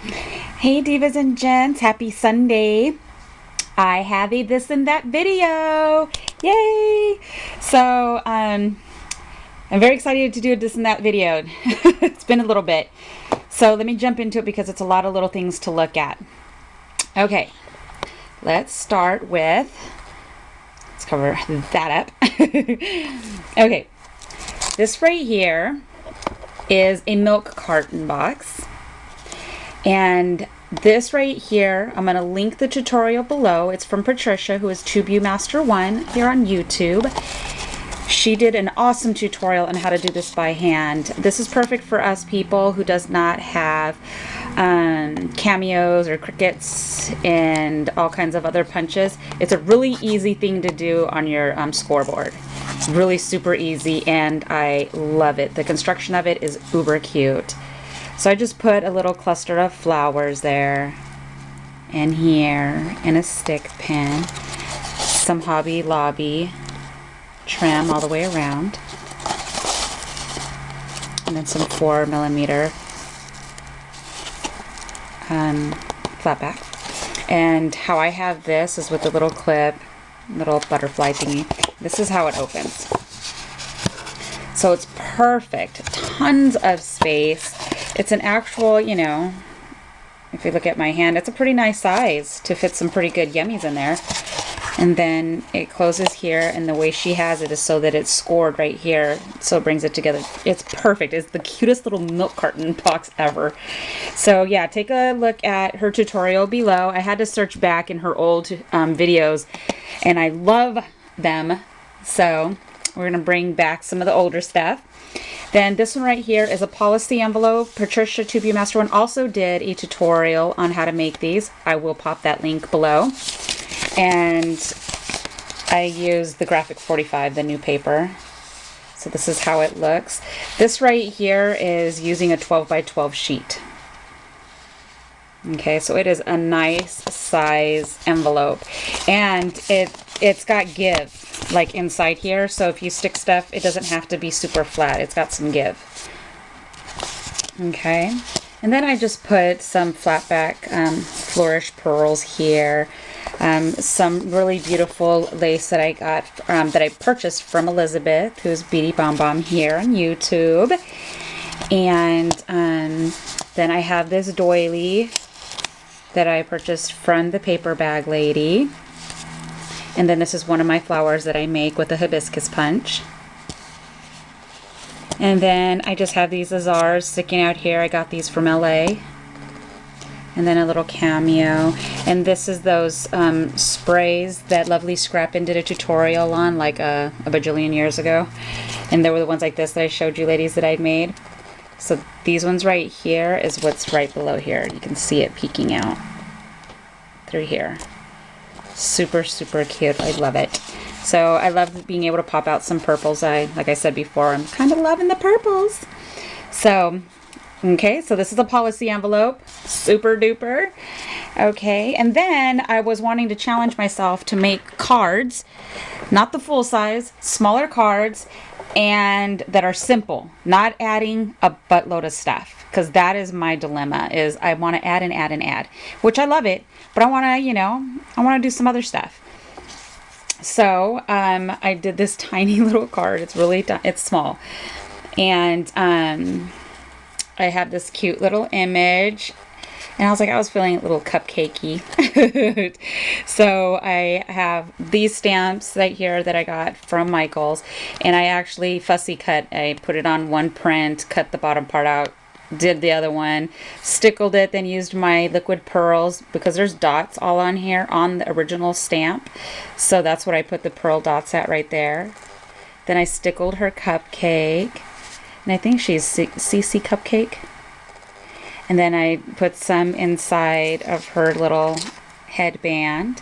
Hey divas and gents, happy Sunday. I have a this and that video. Yay! So, I'm very excited to do a this and that video. It's been a little bit. So let me jump into it because it's a lot of little things to look at. Okay, let's start with, let's cover that up. Okay, this right here is a milk carton box. And this right here, I'm going to link the tutorial below. It's from Patricia, who is TubeU Master 1 here on YouTube. She did an awesome tutorial on how to do this by hand. This is perfect for us people who does not have cameos or crickets and all kinds of other punches. It's a really easy thing to do on your scoreboard. It's really super easy and I love it. The construction of it is uber cute. So I just put a little cluster of flowers there, and here, and a stick pin, some Hobby Lobby trim all the way around, and then some 4mm flat back. And how I have this is with the little clip, little butterfly thingy. This is how it opens. So it's perfect. Tons of space. It's an actual, you know, if you look at my hand, it's a pretty nice size to fit some pretty good yummies in there. And then it closes here, and the way she has it is so that it's scored right here, so it brings it together. It's perfect. It's the cutest little milk carton box ever. So yeah, take a look at her tutorial below. I had to search back in her old videos, and I love them. So we're gonna bring back some of the older stuff. Then this one right here is a policy envelope. Patricia TubeU Master 1 also did a tutorial on how to make these. I will pop that link below. And I use the Graphic 45, the new paper. So this is how it looks. This right here is using a 12 by 12 sheet. Okay, so it is a nice size envelope. And it's got give like inside here, so if you stick stuff, it doesn't have to be super flat. It's got some give. Okay, and then I just put some flat back flourish pearls here. Some really beautiful lace that I got that I purchased from Elizabeth, who's Beady Bomb Bomb here on YouTube. And then I have this doily that I purchased from the paper bag lady. And then this is one of my flowers that I make with a hibiscus punch. And then I just have these azars sticking out here. I got these from LA. And then a little cameo. And this is those sprays that Lovely Scrappin did a tutorial on like a bajillion years ago. And there were the ones like this that I showed you ladies that I'd made. So these ones right here is what's right below here. You can see it peeking out through here. Super, super cute. I love it. So I love being able to pop out some purples. Like I said before, I'm kind of loving the purples. So, okay, so this is a policy envelope. Super duper. Okay, and then I was wanting to challenge myself to make cards, not the full size, smaller cards, and that are simple, not adding a buttload of stuff, because that is my dilemma, is I want to add and add and add, which I love it, but I want to, you know, I want to do some other stuff. So I did this tiny little card. It's really, it's small, and I have this cute little image. And I was like, I was feeling a little cupcakey. So I have these stamps right here that I got from Michael's. And I actually fussy cut. I put it on one print, cut the bottom part out, did the other one, stickled it, then used my liquid pearls because there's dots all on here on the original stamp. So that's what I put the pearl dots at right there. Then I stickled her cupcake. And I think she's CC Cupcake. And then I put some inside of her little headband.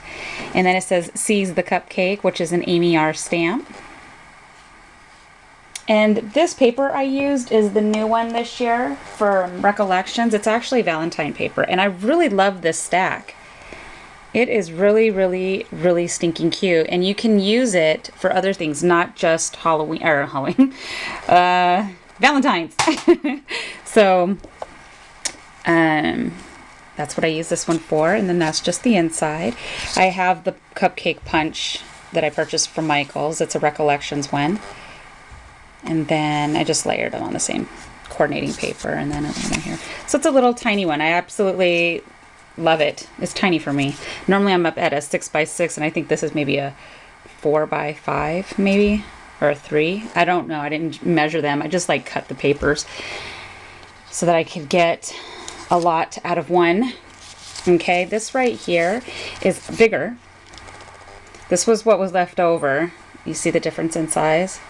And then it says Seize the Cupcake, which is an Amy R stamp. And this paper I used is the new one this year for Recollections. It's actually Valentine paper. And I really love this stack. It is really, really, really stinking cute. And you can use it for other things, not just Halloween, Valentine's. So, That's what I use this one for, and then that's just the inside. I have the cupcake punch that I purchased from Michael's. It's a Recollections one. And then I just layered them on the same coordinating paper, and then another one here. So it's a little tiny one. I absolutely love it. It's tiny for me. Normally I'm up at a 6x6, and I think this is maybe a 4x5 maybe, or a 3. I don't know. I didn't measure them. I just like cut the papers so that I could get a lot out of one. Okay, this right here is bigger. This was what was left over. You see the difference in size?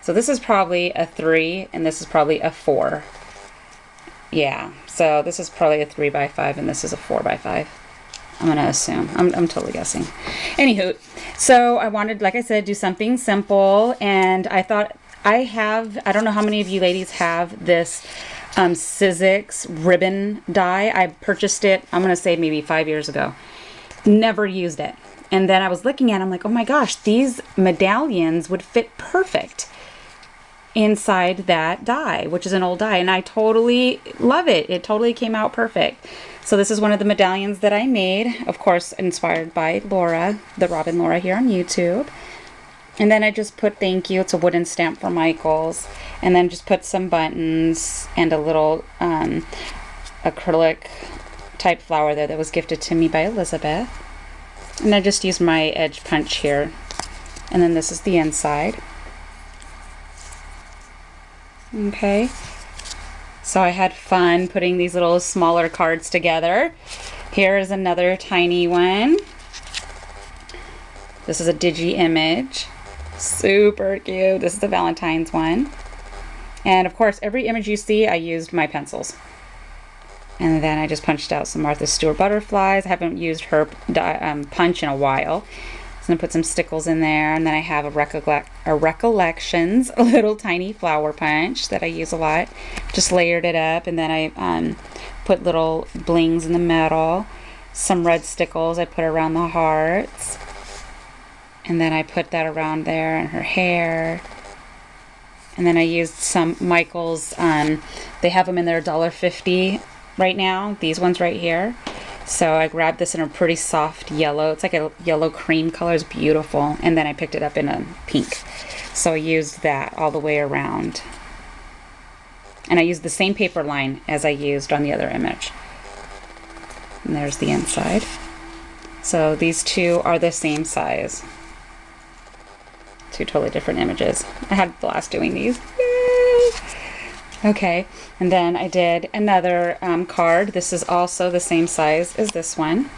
So this is probably a 3, and this is probably a 4. Yeah, so this is probably a 3x5, and this is a 4x5. I'm gonna assume. I'm totally guessing. Anywho, so I wanted, like I said, do something simple, and I thought I don't know how many of you ladies have this Sizzix ribbon die. I purchased it, I'm gonna say maybe 5 years ago. Never used it. And then I was looking at it, I'm like, oh my gosh, these medallions would fit perfect inside that die, which is an old die, and I totally love it. It totally came out perfect. So this is one of the medallions that I made, of course inspired by Laura, the Robin Laura here on YouTube. And then I just put thank you. It's a wooden stamp for Michael's, and then just put some buttons and a little acrylic type flower there that was gifted to me by Elizabeth. And I just used my edge punch here, and then this is the inside. Okay, so I had fun putting these little smaller cards together. Here is another tiny one. This is a digi image. Super cute. This is the Valentine's one. And of course, every image you see, I used my pencils. And then I just punched out some Martha Stewart butterflies. I haven't used her punch in a while. So I'm gonna put some stickles in there, and then I have a Recollections, a little tiny flower punch that I use a lot. Just layered it up, and then I put little blings in the middle. Some red stickles I put around the hearts, and then I put that around there and her hair. And then I used some Michael's. They have them in their $1.50 right now. These ones right here. So I grabbed this in a pretty soft yellow. It's like a yellow cream color. It's beautiful. And then I picked it up in a pink. So I used that all the way around. And I used the same paper line as I used on the other image. And there's the inside. So these two are the same size. Two totally different images. I had a blast doing these. Yay! Okay, and then I did another card. This is also the same size as this one.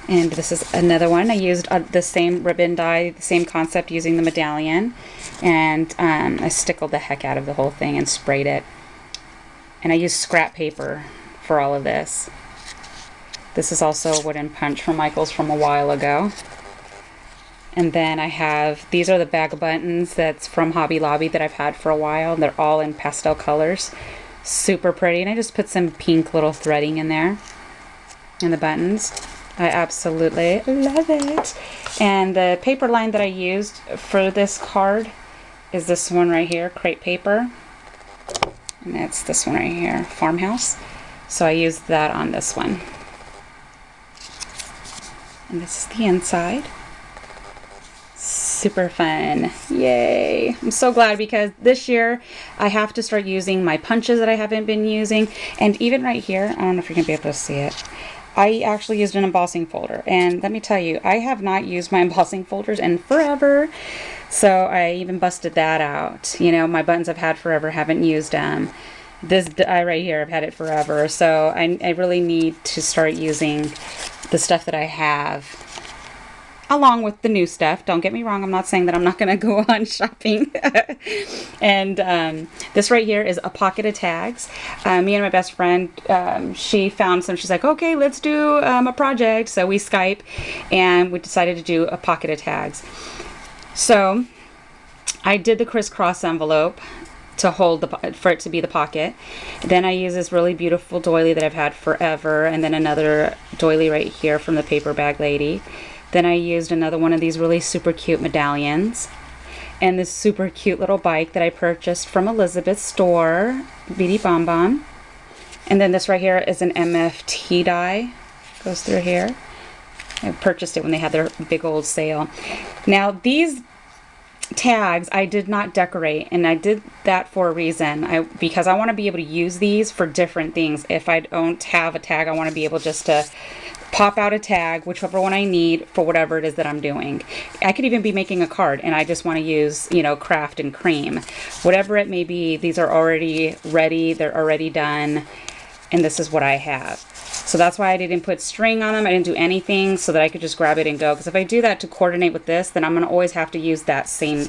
And this is another one. I used the same ribbon die, the same concept, using the medallion. And I stickled the heck out of the whole thing and sprayed it. And I used scrap paper for all of this. This is also a wooden punch from Michael's from a while ago. And then I have, these are the bag of buttons that's from Hobby Lobby that I've had for a while. They're all in pastel colors. Super pretty. And I just put some pink little threading in there. In the buttons. I absolutely love it. And the paper line that I used for this card is this one right here, crepe paper. And it's this one right here, Farmhouse. So I used that on this one. And this is the inside. Super fun. Yay. I'm so glad, because this year I have to start using my punches that I haven't been using. And even right here, I don't know if you're going to be able to see it, I actually used an embossing folder. And let me tell you, I have not used my embossing folders in forever. So I even busted that out. You know, my buttons I've had forever, haven't used them. This die right here, I've had it forever. So I really need to start using the stuff that I have, along with the new stuff. Don't get me wrong, I'm not saying that I'm not going to go on shopping. And this right here is a pocket of tags. Me and my best friend, she found some. She's like, okay, let's do a project. So we Skype, and we decided to do a pocket of tags. So I did the crisscross envelope to hold for it to be the pocket. Then I use this really beautiful doily that I've had forever, and then another doily right here from the Paper Bag Lady. Then I used another one of these really super cute medallions, and this super cute little bike that I purchased from Elizabeth's store, Beady Bomb Bomb. And then this right here is an MFT die. Goes through here. I purchased it when they had their big old sale. Now these tags I did not decorate, and I did that for a reason. Because I want to be able to use these for different things. If I don't have a tag, I want to be able just to pop out a tag, whichever one I need for whatever it is that I'm doing. I could even be making a card and I just want to use, you know, craft and cream. Whatever it may be, these are already ready, they're already done, and this is what I have. So that's why I didn't put string on them. I didn't do anything, so that I could just grab it and go. Because if I do that to coordinate with this, then I'm going to always have to use that same,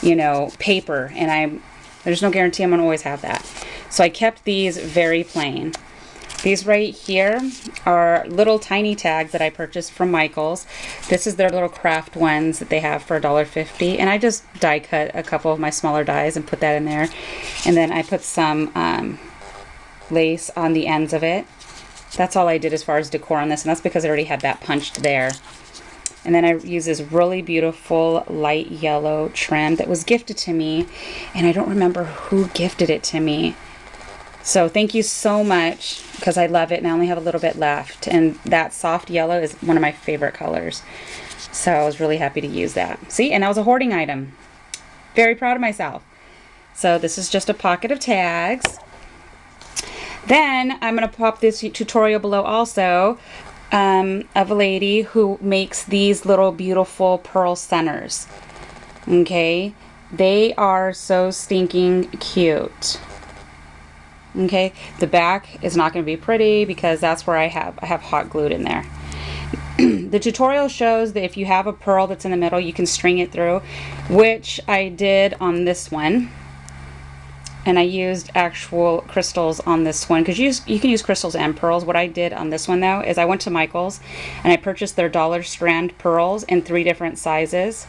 you know, paper. And there's no guarantee I'm going to always have that. So I kept these very plain. These right here are little tiny tags that I purchased from Michael's. This is their little craft ones that they have for $1.50. And I just die cut a couple of my smaller dies and put that in there. And then I put some lace on the ends of it. That's all I did as far as decor on this, and that's because I already had that punched there. And then I use this really beautiful light yellow trim that was gifted to me, and I don't remember who gifted it to me. So thank you so much, because I love it, and I only have a little bit left. And that soft yellow is one of my favorite colors. So I was really happy to use that. See, and that was a hoarding item. Very proud of myself. So this is just a pocket of tags. Then I'm going to pop this tutorial below also of a lady who makes these little beautiful pearl centers. Okay, they are so stinking cute. Okay, the back is not going to be pretty because that's where I have hot glued in there. The tutorial shows that if you have a pearl that's in the middle, you can string it through, which I did on this one. And I used actual crystals on this one, because you can use crystals and pearls. What I did on this one though is I went to Michael's and I purchased their dollar strand pearls in 3 different sizes,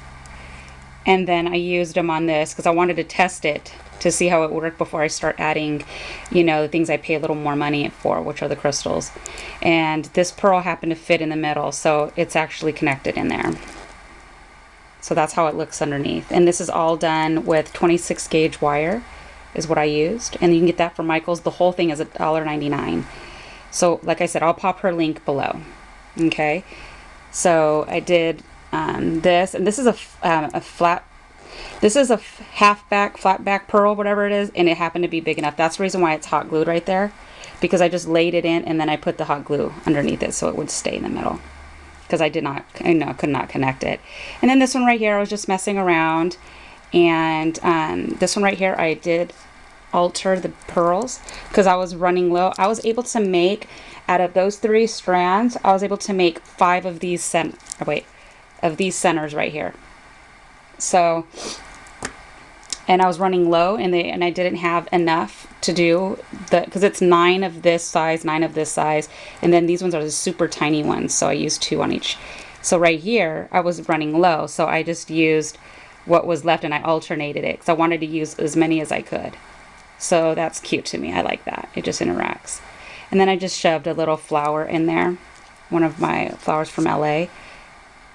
and then I used them on this because I wanted to test it to see how it worked before I start adding, you know, the things I pay a little more money for, which are the crystals. And this pearl happened to fit in the middle, so it's actually connected in there. So that's how it looks underneath. And this is all done with 26 gauge wire is what I used, and you can get that from Michael's. The whole thing is $1.99. So like I said, I'll pop her link below. Okay, so I did this, and this is a flat, this is a half back, flat back pearl, whatever it is, and it happened to be big enough. That's the reason why it's hot glued right there, because I just laid it in and then I put the hot glue underneath it so it would stay in the middle, because I did not, you know, could not connect it. And then this one right here, I was just messing around. And this one right here, I did alter the pearls because I was running low. I was able to make, out of those 3 strands, I was able to make 5 of these centers right here. So, and I was running low, and I didn't have enough to do because it's 9 of this size, 9 of this size, and then these ones are the super tiny ones. So I used 2 on each. So right here, I was running low, so I just used what was left and I alternated it because I wanted to use as many as I could. So that's cute to me. I like that. It just interacts. And then I just shoved a little flower in there, one of my flowers from LA,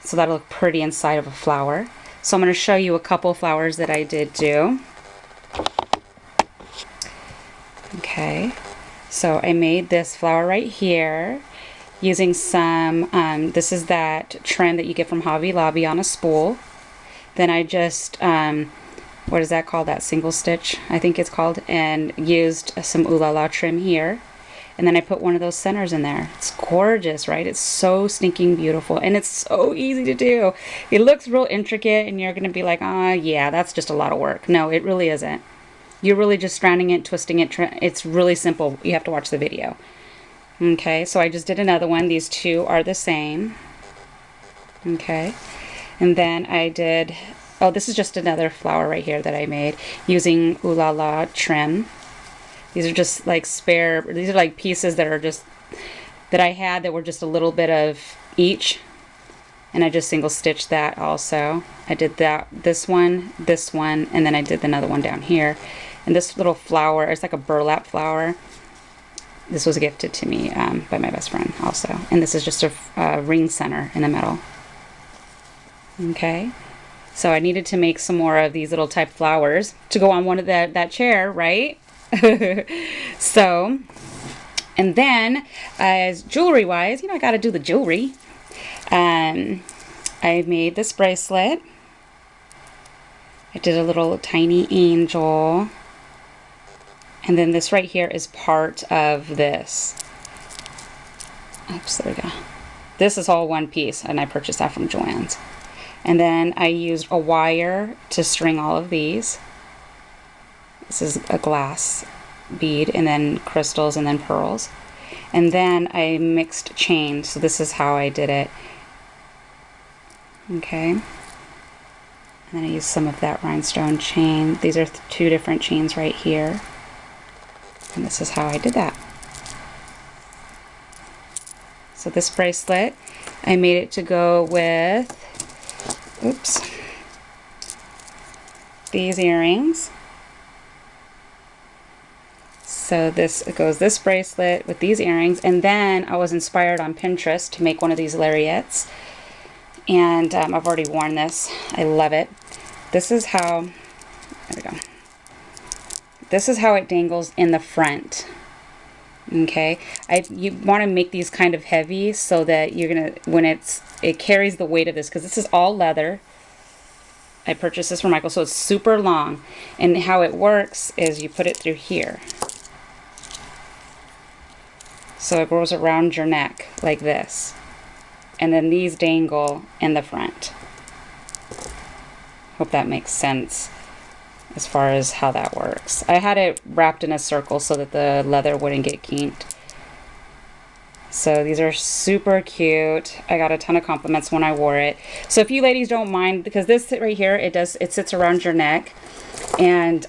so that'll look pretty inside of a flower. So I'm going to show you a couple flowers that I did do. Okay, so I made this flower right here using some this is that trend that you get from Hobby Lobby on a spool. Then I just, what is that called? That single stitch, I think it's called, and used some Ooh La La trim here. And then I put one of those centers in there. It's gorgeous, right? It's so stinking beautiful, and it's so easy to do. It looks real intricate, and you're going to be like, yeah, that's just a lot of work. No, it really isn't. You're really just stranding it, twisting it. It's really simple. You have to watch the video. Okay, so I just did another one. These 2 are the same. Okay. And then I did, oh, this is just another flower right here that I made using Ooh La La trim. These are just like spare, these are like pieces that are just, that I had that were just a little bit of each. And I just single stitched that also. I did that, this one, and then I did another one down here. And this little flower, it's like a burlap flower. This was gifted to me by my best friend also. And this is just a ring center in the middle. Okay, so I needed to make some more of these little type flowers to go on one of that chair, right? So And then, as jewelry wise, you know, I got to do the jewelry. I made this bracelet. I did a little tiny angel. And then this right here is part of this. Oops, there we go. This is all one piece, and I purchased that from Joann's. And then I used a wire to string all of these. This is a glass bead, and then crystals, and then pearls. And then I mixed chain, so this is how I did it. Okay. And then I used some of that rhinestone chain. These are two different chains right here. And this is how I did that. So this bracelet, I made it to go with, oops, these earrings. So this goes this bracelet with these earrings, and then I was inspired on Pinterest to make one of these lariats, and I've already worn this. I love it. This is how, there we go. This is how it dangles in the front. Okay, you want to make these kind of heavy so that you're gonna, when it carries the weight of this, because this is all leather. I purchased this from Michael, so it's super long, and how it works is you put it through here. So it goes around your neck like this. And then these dangle in the front. Hope that makes sense as far as how that works. I had it wrapped in a circle so that the leather wouldn't get kinked. So these are super cute. I got a ton of compliments when I wore it. So if you ladies don't mind, because this right here, it sits around your neck. And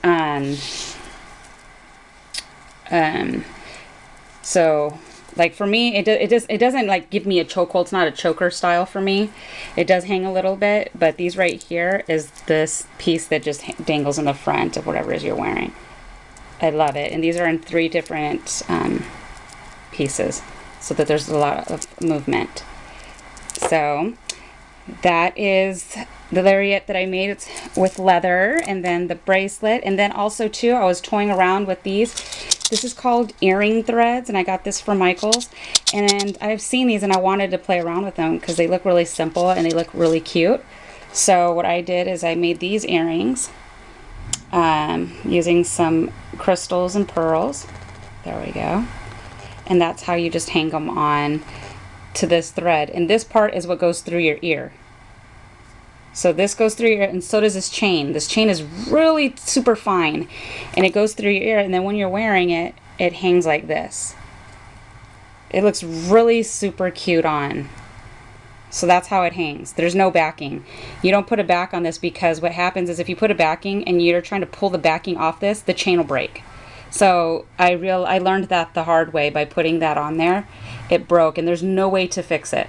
so like for me, it doesn't like give me a chokehold. It's not a choker style for me. It does hang a little bit, but these right here is this piece that just dangles in the front of whatever it is you're wearing. I love it. And these are in 3 different pieces, so that there's a lot of movement. So that is the lariat that I made. It's with leather, and then the bracelet, and then also too, I was toying around with these. This is called earring threads, and I got this from Michael's, and I've seen these and I wanted to play around with them because they look really simple and they look really cute. So what I did is I made these earrings using some crystals and pearls. There we go. And that's how you just hang them on to this thread. And this part is what goes through your ear. So this goes through your ear, and so does this chain. This chain is really super fine, and it goes through your ear, and then when you're wearing it, it hangs like this. It looks really super cute on. So that's how it hangs. There's no backing. You don't put a back on this, because what happens is if you put a backing and you're trying to pull the backing off this, the chain will break. So I learned that the hard way by putting that on there. It broke, and there's no way to fix it.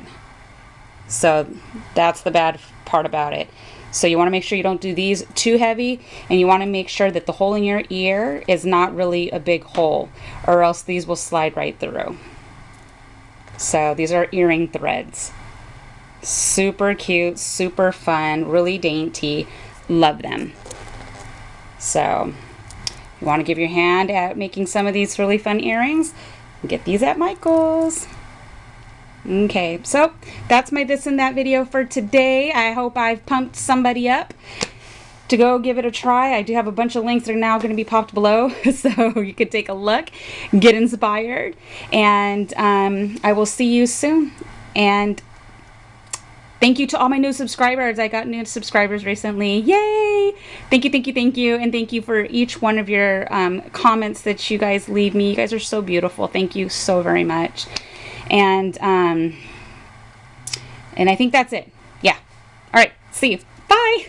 So that's the bad part about it. So you want to make sure you don't do these too heavy, and you want to make sure that the hole in your ear is not really a big hole, or else these will slide right through. So these are earring threads. Super cute, super fun, really dainty. Love them. So you want to give your hand at making some of these really fun earrings, get these at Michael's. Okay, so that's my this and that video for today. I hope I've pumped somebody up to go give it a try. I do have a bunch of links that are now going to be popped below, so you could take a look, get inspired, and I will see you soon. And thank you to all my new subscribers. I got new subscribers recently. Yay! Thank you, thank you, thank you. And thank you for each one of your comments that you guys leave me. You guys are so beautiful. Thank you so very much. And I think that's it. Yeah. All right. See you. Bye.